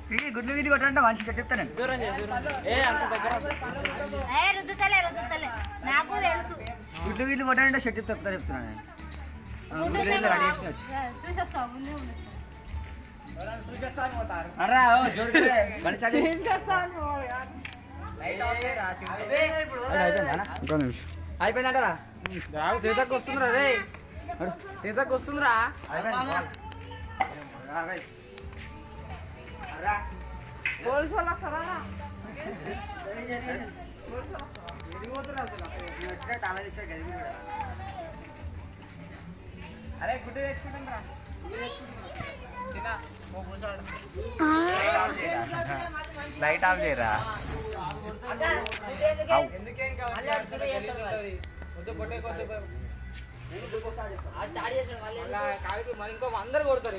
ఈ గుడ్లు గిడ్లు కొట్టాలంటే మంచి చెప్తాను నాకు తెలుసు గుడ్లు గిడ్లు కొట్టాలంటే షర్ట్ చెప్తున్నాను నేను గుడ్లు గిడ్లు రెడీ చేసి వచ్చి అరా అయిపోయిందంటారా సీతకు వస్తుందిరా రే సీతకు వస్తుందిరా అరే గుడ్డు వేసుకుంటాం రా లైట్ ఆఫ్ చేయరా ఇంకో అందరు కొడతారు